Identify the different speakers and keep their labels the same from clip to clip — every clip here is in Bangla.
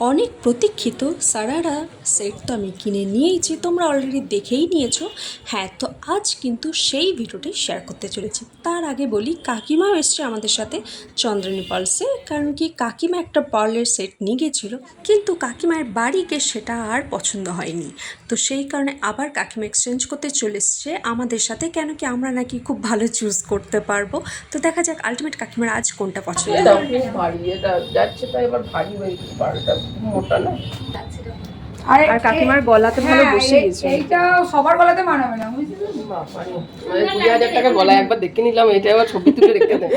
Speaker 1: অনেক প্রতীক্ষিত সারারা সেট তো আমি কিনে নিয়েইছি, তোমরা অলরেডি দেখেই নিয়েছো। হ্যাঁ, তো আজ কিন্তু সেই ভিডিওটাই শেয়ার করতে চলেছি। তার আগে বলি, কাকিমাও এসছে আমাদের সাথে চন্দ্রানী পার্লসে, কারণ কি কাকিমা একটা পার্লের সেট নিয়ে গিয়েছিলো, কিন্তু কাকিমার বাড়ি গিয়ে সেটা আর পছন্দ হয়নি। তো সেই কারণে আবার কাকিমা এক্সচেঞ্জ করতে চলে এসছে আমাদের সাথে, কেন কি আমরা নাকি খুব ভালো চুজ করতে পারবো। তো দেখা যাক আলটিমেট কাকিমার আজ কোনটা পছন্দ হয়।
Speaker 2: মোটা না
Speaker 3: আর কাকিমার গলাতে ভালো বসে গেছে।
Speaker 2: এইটা সবার গলাতে মানাবে না, বুঝলি? 20,000 টাকা গলা একবার দেখে নিলাম, এটা আবার ছবি তুলে রেখে দেয়।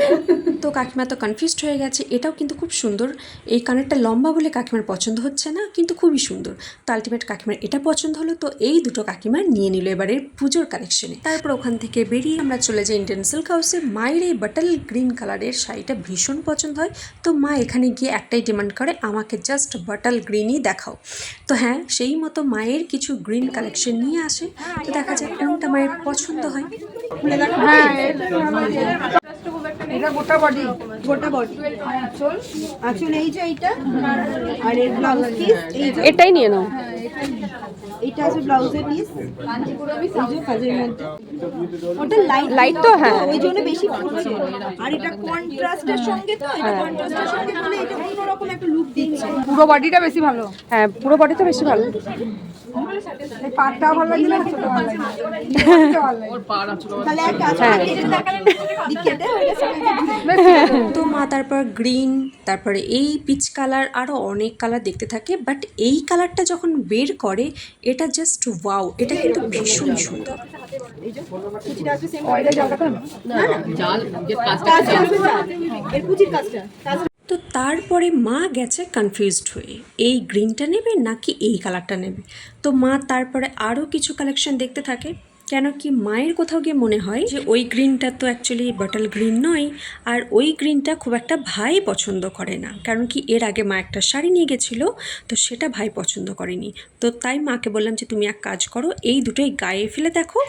Speaker 1: তো কাকিমা তো কনফিউজড হয়ে গেছে। এটাও কিন্তু খুব সুন্দর, এই কানেরটা লম্বা বলে কাকিমার পছন্দ হচ্ছে না, কিন্তু খুবই সুন্দর। তো আলটিমেট কাকিমার এটা পছন্দ হলো, তো এই দুটো কাকিমা নিয়ে নিল এবারে পুজোর কালেকশনে। তারপর ওখান থেকে বেরিয়ে আমরা চলে যাই ইন্ডিয়ান সিল্ক হাউসে। মায়ের এই বাটল গ্রিন কালারের শাড়িটা ভীষণ পছন্দ হয়, তো মা এখানে গিয়ে একটাই ডিমান্ড করে, আমাকে জাস্ট বাটল গ্রিনই দেখাও। তো হ্যাঁ, সেই মতো মায়ের কিছু গ্রিন কালেকশন নিয়ে আসে। তো দেখা যাক কোনটা মায়ের পছন্দ হয়।
Speaker 2: হ্যাঁ, এটা গোটা বডি আঁচল
Speaker 4: এই যে এইটা আর এর ব্লাউজ পিস এই যে
Speaker 3: এটাই নিয়ে নাও।
Speaker 4: এইটা আছে ব্লাউজের পিস এই যে কাজের মধ্যে ওটা
Speaker 3: লাইট তো হ্যাঁ,
Speaker 4: ওই জন্য বেশি ফুটছে। আর এটা কন্ট্রাস্টের সঙ্গে, তো এটা কন্ট্রাস্টের সঙ্গে বলে এটা অন্যরকম একটা লুক দিচ্ছে।
Speaker 2: পুরো বডিটা বেশি ভালো।
Speaker 3: হ্যাঁ পুরো বডি তো বেশি ভালো।
Speaker 2: এই পাটটা ভালো লাগে না, ছোট ভালো লাগে। ওর পাড় আছে,
Speaker 4: তাহলে এক কাজ করে কেটে দেখালেন, কেটে ওইটা
Speaker 1: তো মা তারপর গ্রিন, তারপরে এই পিচ কালার, আরও অনেক কালার দেখতে থাকে। বাট এই কালারটা যখন বের করে, এটা জাস্ট ওয়াও, এটা কিন্তু ভীষণই সুন্দর।
Speaker 4: এর কুচির কাজটা
Speaker 1: তো তারপরে মা গেছে কনফিউজড হয়ে, এই গ্রিনটা নেবে নাকি এই কালারটা নেবে। তো মা তারপরে আরও কিছু কালেকশন দেখতে থাকে, কেন কি মায়ের কোথাও গিয়ে মনে হয় যে ওই গ্রিনটা তো অ্যাকচুয়ালি বাটল গ্রিন নয়, আর ওই গ্রিনটা খুব একটা ভাই পছন্দ করে না, কারণ কি এর আগে মা একটা শাড়ি নিয়ে গেছিলো, তো সেটা ভাই পছন্দ করেনি। তো তাই মাকে বললাম যে তুমি এক কাজ করো, এই দুটোই গায়ে ফেলে দেখো,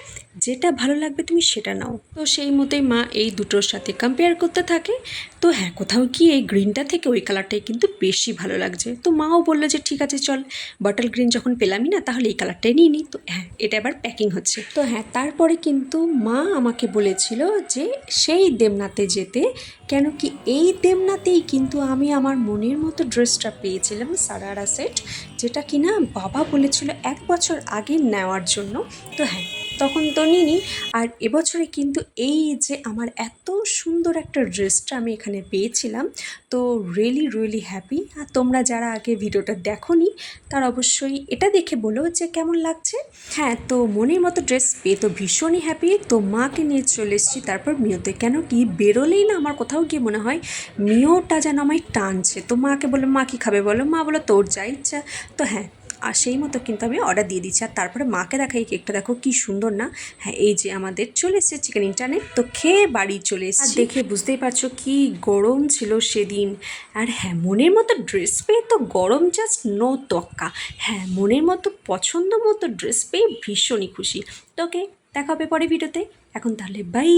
Speaker 1: যেটা ভালো লাগবে তুমি সেটা নাও। তো সেই মতোই মা এই দুটোর সাথে কম্পেয়ার করতে থাকে। তো হ্যাঁ, কোথাও কি এই গ্রিনটা থেকে ওই কালারটাই কিন্তু বেশি ভালো লাগছে। তো মাও বললো যে ঠিক আছে চল, বাটল গ্রিন যখন পেলামই না, তাহলে এই কালারটাই নিয়ে নিই। তো হ্যাঁ, এটা এবার প্যাকিং হচ্ছে। তো হ্যাঁ, তারপরে কিন্তু মা আমাকে বলেছিল যে সেই দেবনাথে যেতে, কেন কি এই দেবনাথেই কিন্তু আমি আমার মনের মতো ড্রেসটা পেয়েছিলাম, সারারা সেট, যেটা কিনা বাবা বলেছিল 1 বছর আগে নেওয়ার জন্য। তো হ্যাঁ, তখন তো নিইনি। আর এবছরে কিন্তু এই যে আমার এত সুন্দর একটা ড্রেসটা আমি এখানে পেয়েছিলাম, তো রিয়েলি হ্যাপি। আর তোমরা যারা আগে ভিডিওটা দেখোনি, তারা অবশ্যই এটা দেখে বলো যে কেমন লাগছে। হ্যাঁ, তো মনের মতো ড্রেস পেয়ে তো ভীষণই হ্যাপি। তো মাকে নিয়ে চলে এসেছি তারপর মিওতে, কেন কি বেরোলেই না আমার কোথাও গিয়ে মনে হয় মিওটা যেন আমায় টানছে। তো মাকে বললো মা কী খাবে বলো, মা বলো তোর যা ইচ্ছা। তো হ্যাঁ, আর সেই মতো কিন্তু আমি অর্ডার দিয়ে দিচ্ছি। আর তারপরে মাকে দেখা এই কেকটা দেখো কি সুন্দর না। হ্যাঁ, এই যে আমাদের চলে এসেছে চিকেন ইন্টারনেট, তো খেয়ে বাড়ি চলে এসেছি। আর দেখে বুঝতেই পারছো কি গরম ছিল সেদিন। আর হ্যাঁ, মনের মতো ড্রেস পেয়ে তো গরম জাস্ট নো তক্কা। হ্যাঁ, মনের মতো পছন্দ মতো ড্রেস পেয়ে ভীষণই খুশি। তো ওকে, দেখা হবে পরে ভিডিওতে। এখন তাহলে বাই।